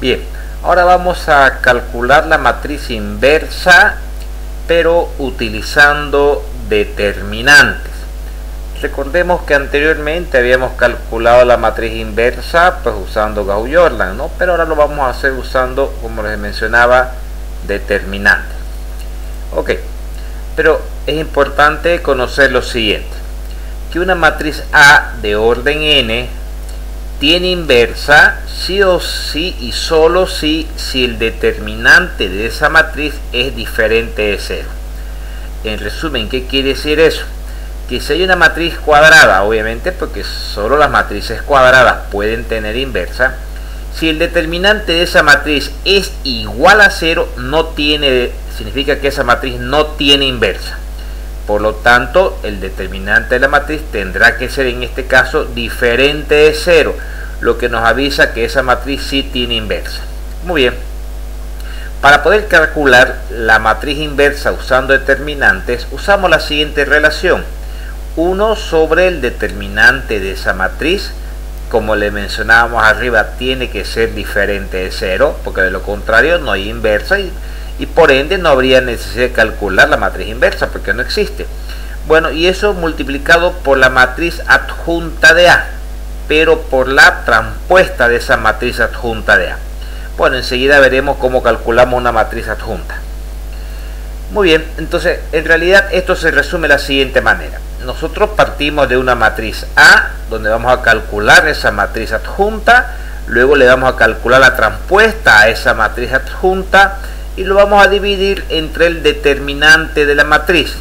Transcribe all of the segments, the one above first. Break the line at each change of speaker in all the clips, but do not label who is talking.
Bien, ahora vamos a calcular la matriz inversa, pero utilizando determinantes. Recordemos que anteriormente habíamos calculado la matriz inversa pues usando Gauss-Jordan, ¿no? Pero ahora lo vamos a hacer usando, como les mencionaba, determinantes. Ok, pero es importante conocer lo siguiente, que una matriz A de orden n tiene inversa sí o sí y solo si el determinante de esa matriz es diferente de 0. En resumen, ¿qué quiere decir eso? Que si hay una matriz cuadrada, obviamente porque solo las matrices cuadradas pueden tener inversa, si el determinante de esa matriz es igual a 0, significa que esa matriz no tiene inversa. Por lo tanto, el determinante de la matriz tendrá que ser en este caso diferente de 0, lo que nos avisa que esa matriz sí tiene inversa. Muy bien. Para poder calcular la matriz inversa usando determinantes, usamos la siguiente relación. 1 sobre el determinante de esa matriz, como le mencionábamos arriba, tiene que ser diferente de 0, porque de lo contrario no hay inversa y por ende no habría necesidad de calcular la matriz inversa, porque no existe. Bueno, y eso multiplicado por la matriz adjunta de A, pero por la transpuesta de esa matriz adjunta de A. Bueno, enseguida veremos cómo calculamos una matriz adjunta. Muy bien, entonces en realidad esto se resume de la siguiente manera. Nosotros partimos de una matriz A, donde vamos a calcular esa matriz adjunta, luego le vamos a calcular la transpuesta a esa matriz adjunta y lo vamos a dividir entre el determinante de la matriz.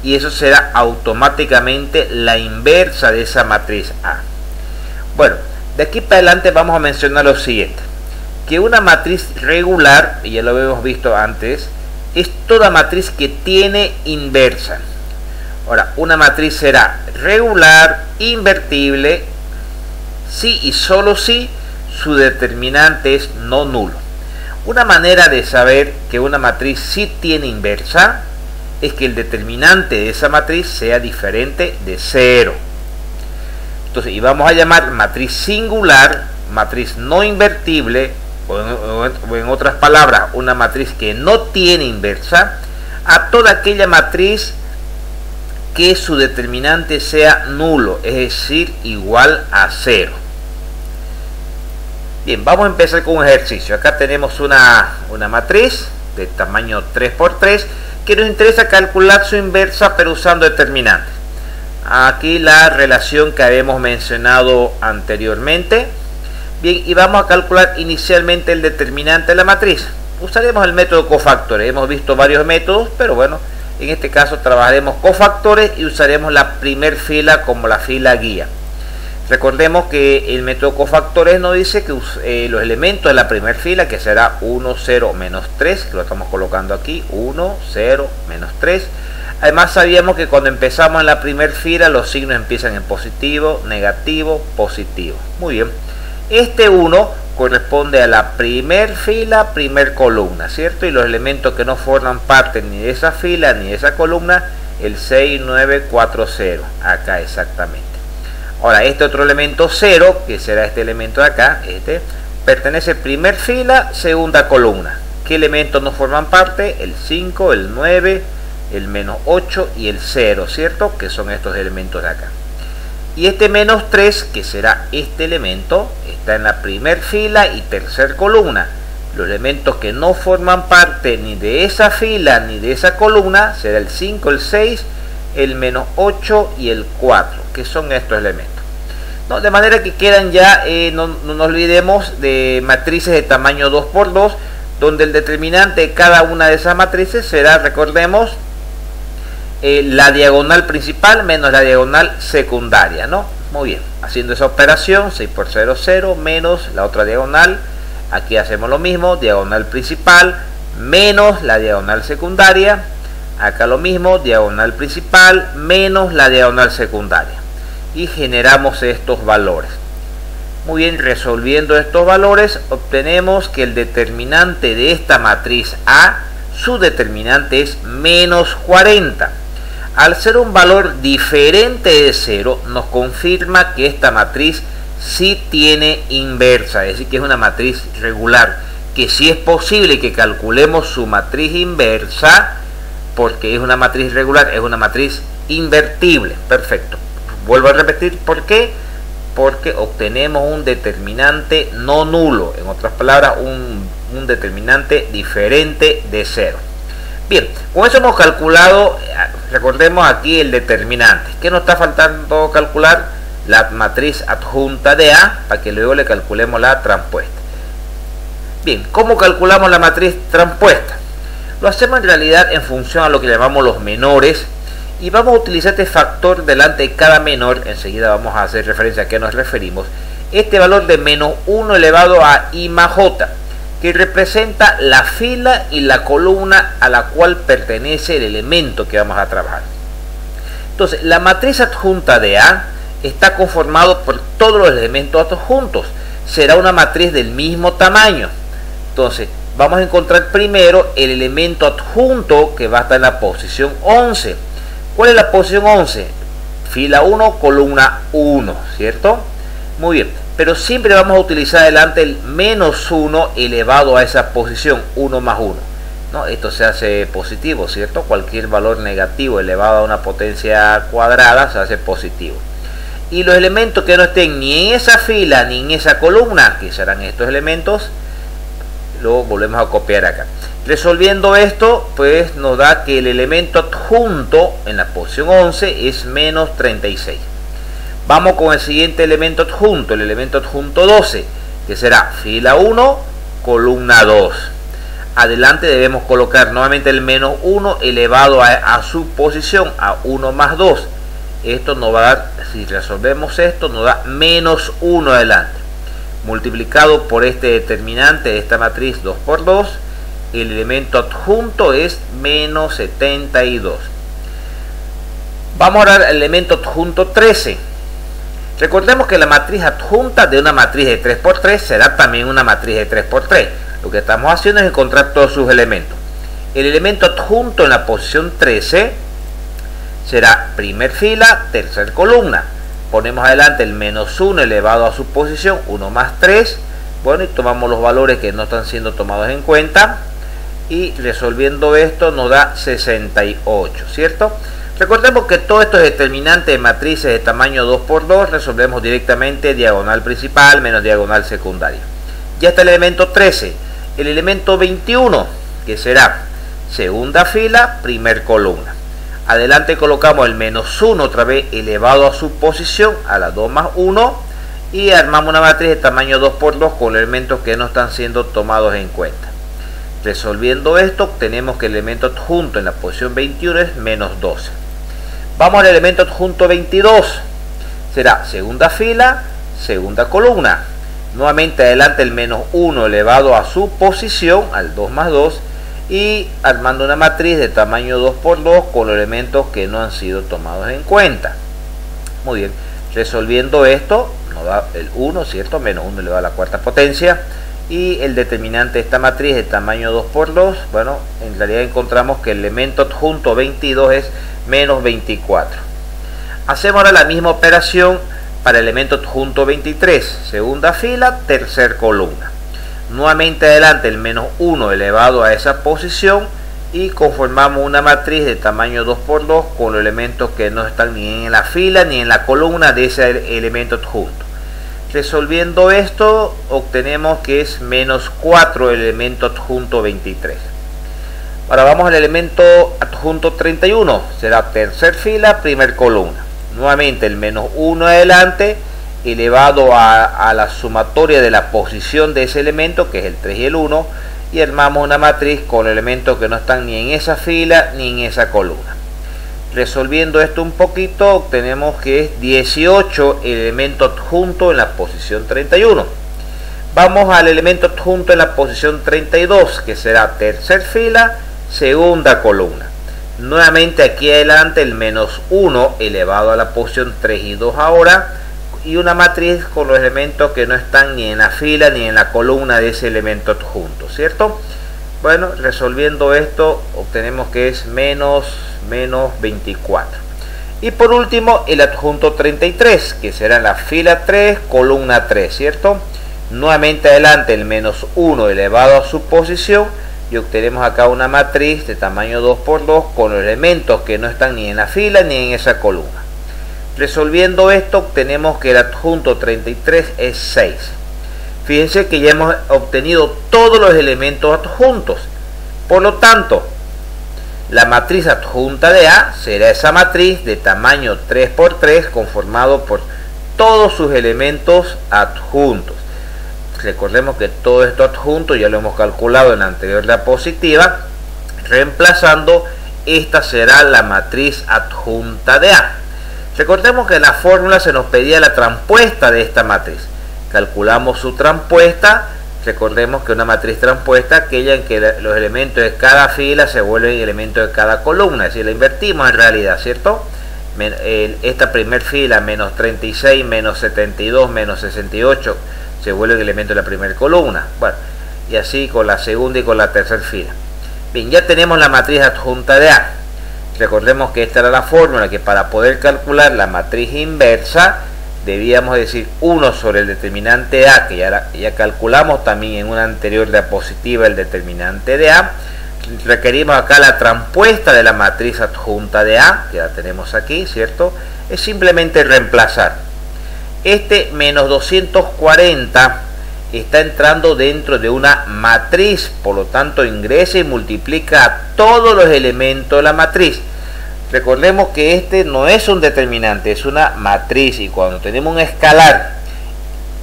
Y eso será automáticamente la inversa de esa matriz A. Bueno, de aquí para adelante vamos a mencionar lo siguiente, que una matriz regular, y ya lo hemos visto antes, es toda matriz que tiene inversa. Ahora, una matriz será regular, invertible, si y solo si su determinante es no nulo. Una manera de saber que una matriz sí tiene inversa es que el determinante de esa matriz sea diferente de 0. Entonces, y vamos a llamar matriz singular, matriz no invertible, o en otras palabras, una matriz que no tiene inversa, a toda aquella matriz que su determinante sea nulo, es decir, igual a 0. Bien, vamos a empezar con un ejercicio. Acá tenemos una matriz de tamaño 3×3 que nos interesa calcular su inversa, pero usando determinantes. Aquí la relación que habíamos mencionado anteriormente. Bien, y vamos a calcular inicialmente el determinante de la matriz. Usaremos el método cofactores. Hemos visto varios métodos, pero bueno, en este caso trabajaremos cofactores y usaremos la primer fila como la fila guía. Recordemos que el método cofactores nos dice que los elementos de la primera fila, que será 1, 0, menos 3, que lo estamos colocando aquí, 1, 0, menos 3. Además sabíamos que cuando empezamos en la primera fila los signos empiezan en positivo, negativo, positivo. Muy bien. Este 1 corresponde a la primer fila, primer columna, ¿cierto? Y los elementos que no forman parte ni de esa fila ni de esa columna, el 6, 9, 4, 0, acá exactamente. Ahora, este otro elemento 0, que será este elemento de acá, pertenece primer fila, segunda columna. ¿Qué elementos no forman parte? El 5, el 9, el menos 8 y el 0, ¿cierto? Que son estos elementos de acá. Y este menos 3, que será este elemento, está en la primer fila y tercer columna. Los elementos que no forman parte ni de esa fila ni de esa columna será el 5, el 6, el menos 8 y el 4, que son estos elementos. No, de manera que quedan ya, no nos olvidemos de matrices de tamaño 2×2, donde el determinante de cada una de esas matrices será, recordemos, la diagonal principal menos la diagonal secundaria, ¿no? Muy bien, haciendo esa operación, 6×0, 0, menos la otra diagonal, aquí hacemos lo mismo, diagonal principal, menos la diagonal secundaria, acá lo mismo, diagonal principal, menos la diagonal secundaria, y generamos estos valores. Muy bien, resolviendo estos valores, obtenemos que el determinante de esta matriz A, su determinante es menos 40. Al ser un valor diferente de 0, nos confirma que esta matriz sí tiene inversa, es decir, que es una matriz regular, que sí es posible que calculemos su matriz inversa, porque es una matriz regular, es una matriz invertible. Perfecto. Vuelvo a repetir, ¿por qué? Porque obtenemos un determinante no nulo, en otras palabras, un determinante diferente de 0. Bien, con eso hemos calculado, recordemos aquí el determinante. ¿Qué nos está faltando calcular? La matriz adjunta de A, para que luego le calculemos la transpuesta. Bien, ¿cómo calculamos la matriz transpuesta? Lo hacemos en realidad en función a lo que llamamos los menores, y vamos a utilizar este factor delante de cada menor. Enseguida vamos a hacer referencia a qué nos referimos. Este valor de menos 1 elevado a I más J, que representa la fila y la columna a la cual pertenece el elemento que vamos a trabajar. Entonces, la matriz adjunta de A está conformado por todos los elementos adjuntos. Será una matriz del mismo tamaño. Entonces, vamos a encontrar primero el elemento adjunto que va a estar en la posición 11. ¿Cuál es la posición 11? Fila 1, columna 1, ¿cierto? Muy bien, pero siempre vamos a utilizar adelante el menos 1 elevado a esa posición, 1 más 1. ¿No? Esto se hace positivo, ¿cierto? Cualquier valor negativo elevado a una potencia cuadrada se hace positivo. Y los elementos que no estén ni en esa fila ni en esa columna, que serán estos elementos, lo volvemos a copiar acá. Resolviendo esto, pues nos da que el elemento adjunto en la posición 11 es menos 36. Vamos con el siguiente elemento adjunto, el elemento adjunto 12, que será fila 1, columna 2. Adelante debemos colocar nuevamente el menos 1 elevado a su posición, a 1 más 2. Esto nos va a dar, si resolvemos esto, nos da menos 1 adelante. Multiplicado por este determinante de esta matriz 2 por 2, el elemento adjunto es menos 72. Vamos ahora al elemento adjunto 13. Recordemos que la matriz adjunta de una matriz de 3 por 3 será también una matriz de 3 por 3. Lo que estamos haciendo es encontrar todos sus elementos. El elemento adjunto en la posición 13 será primer fila, tercer columna. Ponemos adelante el menos 1 elevado a su posición, 1 más 3. Bueno, y tomamos los valores que no están siendo tomados en cuenta. Y resolviendo esto nos da 68, ¿cierto? Recordemos que todos estos determinantes de matrices de tamaño 2 por 2 resolvemos directamente diagonal principal menos diagonal secundaria. Ya está el elemento 13. El elemento 21, que será segunda fila, primer columna. Adelante colocamos el menos 1 otra vez elevado a su posición, a la 2 más 1, y armamos una matriz de tamaño 2 por 2 con elementos que no están siendo tomados en cuenta. Resolviendo esto, obtenemos que el elemento adjunto en la posición 21 es menos 12. Vamos al elemento adjunto 22. Será segunda fila, segunda columna. Nuevamente adelante el menos 1 elevado a su posición, al 2 más 2, y armando una matriz de tamaño 2 por 2 con los elementos que no han sido tomados en cuenta. Muy bien, resolviendo esto nos da el 1, ¿cierto? Menos 1 elevado a la cuarta potencia, y el determinante de esta matriz de tamaño 2 por 2, bueno, en realidad encontramos que el elemento adjunto 22 es menos 24. Hacemos ahora la misma operación para el elemento adjunto 23, segunda fila, tercer columna. Nuevamente adelante el menos 1 elevado a esa posición y conformamos una matriz de tamaño 2 por 2 con los elementos que no están ni en la fila ni en la columna de ese elemento adjunto. Resolviendo esto obtenemos que es menos 4 el elemento adjunto 23. Ahora vamos al elemento adjunto 31, será tercer fila, primer columna. Nuevamente el menos 1 adelante elevado a la sumatoria de la posición de ese elemento, que es el 3 y el 1, y armamos una matriz con elementos que no están ni en esa fila ni en esa columna. Resolviendo esto un poquito, obtenemos que es 18 el elemento adjunto en la posición 31. Vamos al elemento adjunto en la posición 32, que será tercer fila, segunda columna. Nuevamente aquí adelante el menos 1 elevado a la posición 3 y 2 ahora, y una matriz con los elementos que no están ni en la fila ni en la columna de ese elemento adjunto, ¿cierto? Bueno, resolviendo esto obtenemos que es menos 24. Y por último, el adjunto 33, que será la fila 3, columna 3, ¿cierto? Nuevamente adelante el menos 1 elevado a su posición y obtenemos acá una matriz de tamaño 2×2 con los elementos que no están ni en la fila ni en esa columna. Resolviendo esto, obtenemos que el adjunto 33 es 6. Fíjense que ya hemos obtenido todos los elementos adjuntos. Por lo tanto, la matriz adjunta de A será esa matriz de tamaño 3×3 conformado por todos sus elementos adjuntos. Recordemos que todo esto adjunto ya lo hemos calculado en la anterior diapositiva. Reemplazando, esta será la matriz adjunta de A. Recordemos que en la fórmula se nos pedía la transpuesta de esta matriz. Calculamos su transpuesta. Recordemos que una matriz transpuesta es aquella en que los elementos de cada fila se vuelven elementos de cada columna, es decir, la invertimos en realidad, ¿cierto? Esta primer fila, menos 36, menos 72, menos 68, se vuelven elementos de la primera columna. Bueno, y así con la segunda y con la tercera fila. Bien, ya tenemos la matriz adjunta de A. Recordemos que esta era la fórmula, que para poder calcular la matriz inversa, debíamos decir 1 sobre el determinante de A, que ya calculamos también en una anterior diapositiva el determinante de A. Requerimos acá la transpuesta de la matriz adjunta de A, que la tenemos aquí, ¿cierto? Es simplemente reemplazar. Este menos 240 está entrando dentro de una matriz, por lo tanto ingresa y multiplica a todos los elementos de la matriz. Recordemos que este no es un determinante, es una matriz, y cuando tenemos un escalar,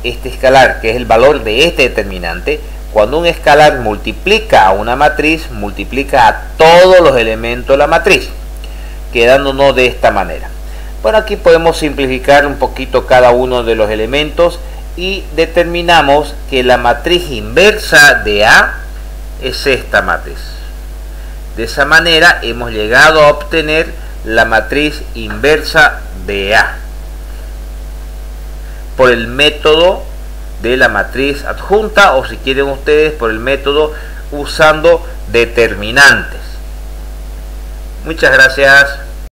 este escalar que es el valor de este determinante, cuando un escalar multiplica a una matriz, multiplica a todos los elementos de la matriz, quedándonos de esta manera. Bueno, aquí podemos simplificar un poquito cada uno de los elementos y determinamos que la matriz inversa de A es esta matriz. De esa manera hemos llegado a obtener la matriz inversa de A por el método de la matriz adjunta, o si quieren ustedes por el método usando determinantes. Muchas gracias.